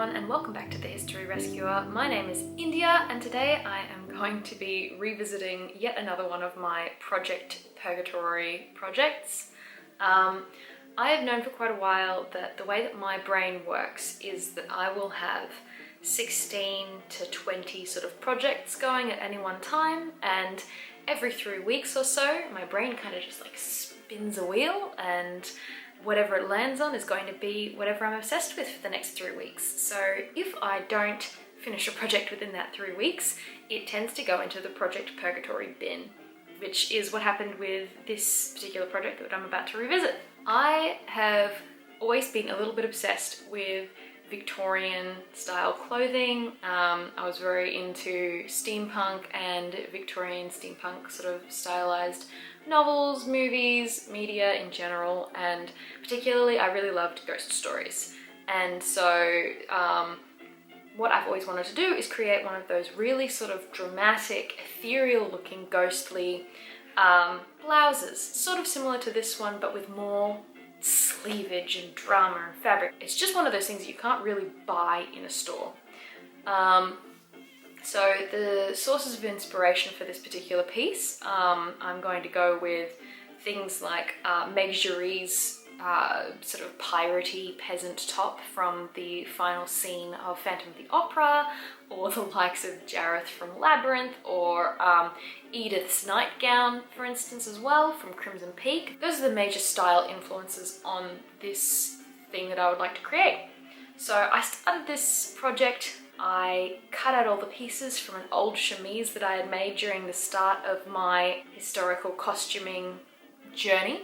everyone, and welcome back to the History Rescuer. My name is India, and today I am going to be revisiting yet another one of my Project Purgatory projects. I have known for quite a while that the way that my brain works is that I will have 16 to 20 sort of projects going at any one time, and every 3 weeks or so my brain kind of just like spins a wheel, and whatever it lands on is going to be whatever I'm obsessed with for the next 3 weeks. So if I don't finish a project within that 3 weeks, it tends to go into the Project Purgatory bin, which is what happened with this particular project that I'm about to revisit. I have always been a little bit obsessed with Victorian style clothing. I was very into steampunk and Victorian steampunk sort of stylized novels, movies, media in general, and particularly I really loved ghost stories. And so what I've always wanted to do is create one of those really sort of dramatic, ethereal looking, ghostly blouses, sort of similar to this one but with more sleevage and drama and fabric. It's just one of those things that you can't really buy in a store. So the sources of inspiration for this particular piece, I'm going to go with things like Meg Giry's sort of piratey peasant top from the final scene of Phantom of the Opera, or the likes of Jareth from Labyrinth, or Edith's nightgown, for instance, as well, from Crimson Peak. Those are the major style influences on this thing that I would like to create. So I started this project. I cut out all the pieces from an old chemise that I had made during the start of my historical costuming journey,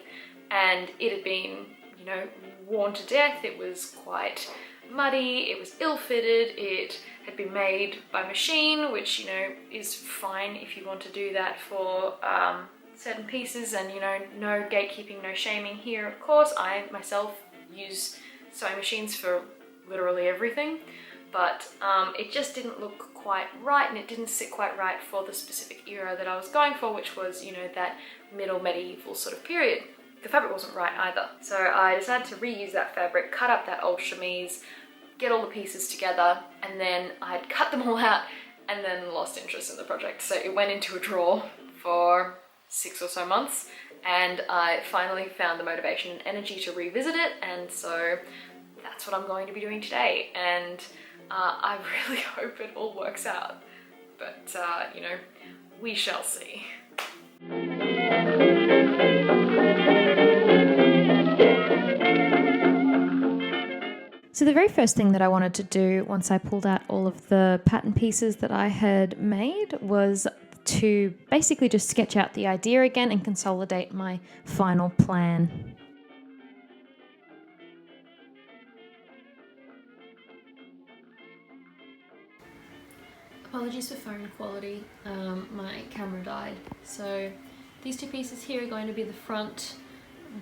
and it had been, you know, worn to death. It was quite muddy, it was ill-fitted, it had been made by machine, which, you know, is fine if you want to do that for certain pieces, and, you know, no gatekeeping, no shaming here, of course. I myself use sewing machines for literally everything, but it just didn't look quite right, and it didn't sit quite right for the specific era that I was going for, which was, you know, that middle medieval sort of period. The fabric wasn't right either. So I decided to reuse that fabric, cut up that old chemise, get all the pieces together, and then I'd cut them all out and then lost interest in the project. So it went into a drawer for 6 or so months, and I finally found the motivation and energy to revisit it, and so that's what I'm going to be doing today. And I really hope it all works out, but you know, we shall see. So the very first thing that I wanted to do once I pulled out all of the pattern pieces that I had made was to basically just sketch out the idea again and consolidate my final plan. Apologies for phone quality, my camera died. So these two pieces here are going to be the front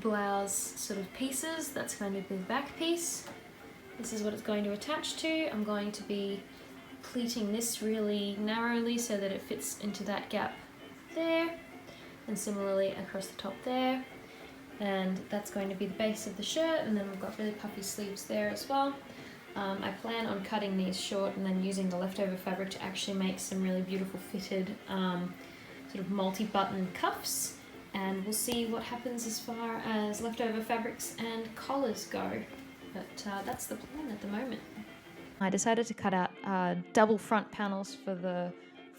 blouse sort of pieces. That's going to be the back piece. This is what it's going to attach to. I'm going to be pleating this really narrowly so that it fits into that gap there, and similarly across the top there. And that's going to be the base of the shirt, and then we've got really puffy sleeves there as well. I plan on cutting these short and then using the leftover fabric to actually make some really beautiful fitted sort of multi-button cuffs, and we'll see what happens as far as leftover fabrics and collars go. But that's the plan at the moment. I decided to cut out double front panels for the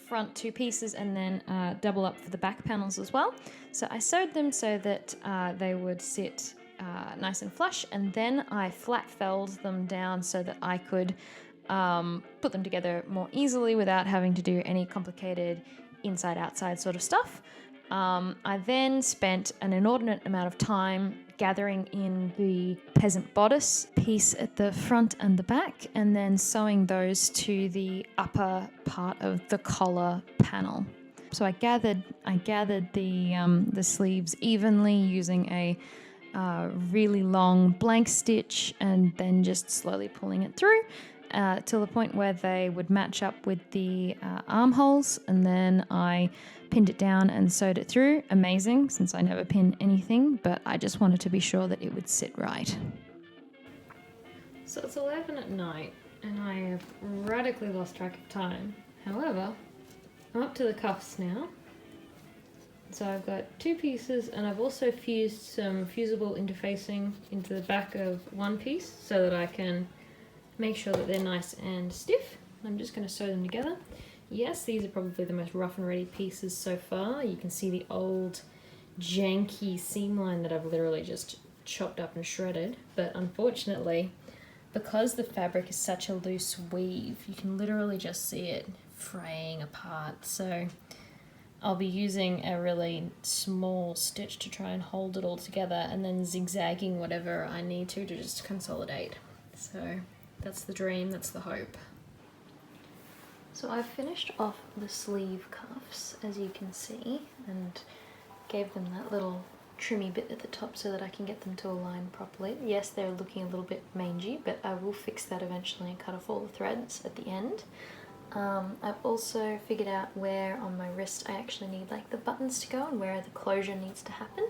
front two pieces, and then double up for the back panels as well. So I sewed them so that they would sit nice and flush, and then I flat felled them down so that I could put them together more easily without having to do any complicated inside-outside sort of stuff. I then spent an inordinate amount of time gathering in the peasant bodice piece at the front and the back, and then sewing those to the upper part of the collar panel. So I gathered the sleeves evenly using a really long blank stitch, and then just slowly pulling it through till the point where they would match up with the armholes, and then I pinned it down and sewed it through. Amazing, since I never pin anything, but I just wanted to be sure that it would sit right. So it's 11 at night, and I have radically lost track of time. However, I'm up to the cuffs now. So I've got 2 pieces, and I've also fused some fusible interfacing into the back of one piece so that I can make sure that they're nice and stiff. I'm just going to sew them together. Yes, these are probably the most rough and ready pieces so far. You can see the old janky seam line that I've literally just chopped up and shredded, but unfortunately, because the fabric is such a loose weave, you can literally just see it fraying apart. So I'll be using a really small stitch to try and hold it all together, and then zigzagging whatever I need to just consolidate. So that's the dream, that's the hope. So I've finished off the sleeve cuffs, as you can see, and gave them that little trimmy bit at the top so that I can get them to align properly. Yes, they're looking a little bit mangy, but I will fix that eventually and cut off all the threads at the end. I've also figured out where on my wrist I actually need like the buttons to go and where the closure needs to happen,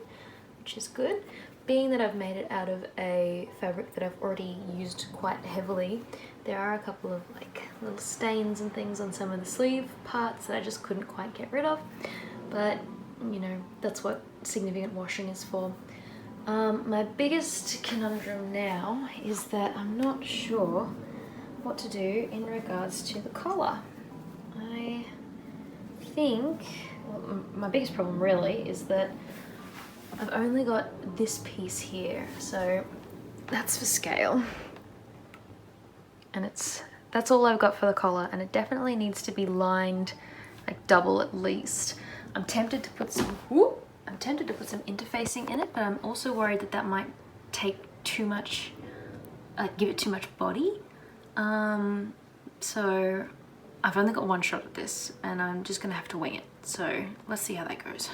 which is good. Being that I've made it out of a fabric that I've already used quite heavily, there are a couple of like little stains and things on some of the sleeve parts that I just couldn't quite get rid of, but you know, that's what significant washing is for. My biggest conundrum now is that I'm not sure what to do in regards to the collar. I think, well, my biggest problem really is that I've only got this piece here, so that's for scale, and that's all I've got for the collar, and it definitely needs to be lined like double at least. I'm tempted to put some interfacing in it, but I'm also worried that that might take too much, give it too much body. So I've only got one shot at this, and I'm just gonna have to wing it. So let's see how that goes.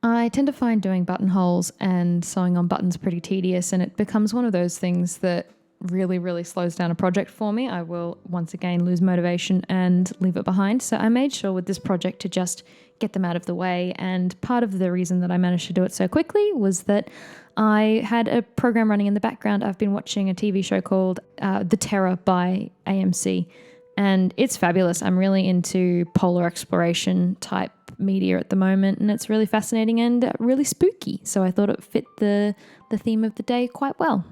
I tend to find doing buttonholes and sewing on buttons pretty tedious, and it becomes one of those things that really slows down a project for me. I will once again lose motivation and leave it behind. So I made sure with this project to just get them out of the way, and part of the reason that I managed to do it so quickly was that I had a program running in the background. I've been watching a TV show called The Terror by AMC, and it's fabulous. I'm really into polar exploration type media at the moment, and it's really fascinating and really spooky. So I thought it fit the theme of the day quite well.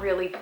really